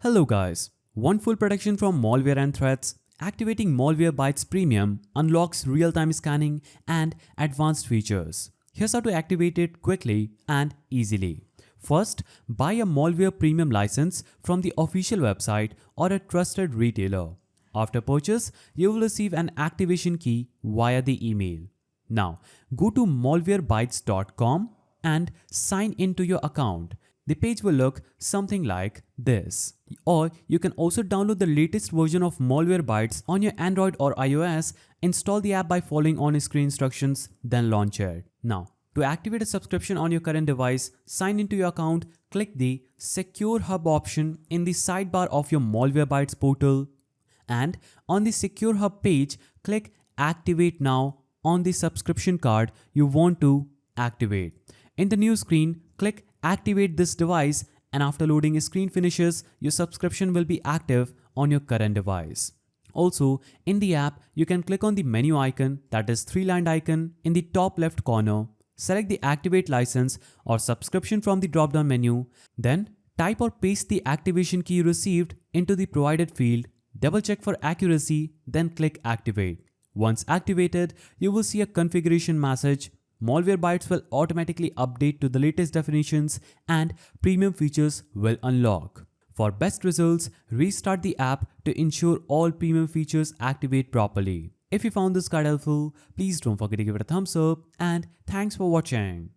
Hello guys, want full protection from malware and threats? Activating Malwarebytes Premium unlocks real-time scanning and advanced features. Here's how to activate it quickly and easily. First, buy a Malware Premium license from the official website or a trusted retailer. After purchase, you will receive an activation key via the email. Now, go to malwarebytes.com and sign into your account. The page will look something like this. Or you can also download the latest version of Malwarebytes on your Android or iOS, install the app by following on-screen instructions, then launch it. Now, to activate a subscription on your current device, sign into your account, click the Secure Hub option in the sidebar of your Malwarebytes portal, and on the Secure Hub page, click Activate Now on the subscription card you want to activate. In the new screen, click Activate this device, and after loading screen finishes, your subscription will be active on your current device. Also, in the app, you can click on the menu icon, that is three-lined icon in the top left corner, select the Activate license or subscription from the drop-down menu, then type or paste the activation key received into the provided field, double check for accuracy, then click Activate. Once activated, you will see a configuration message. Malwarebytes will automatically update to the latest definitions and premium features will unlock. For best results, restart the app to ensure all premium features activate properly. If you found this guide helpful, please don't forget to give it a thumbs up and thanks for watching.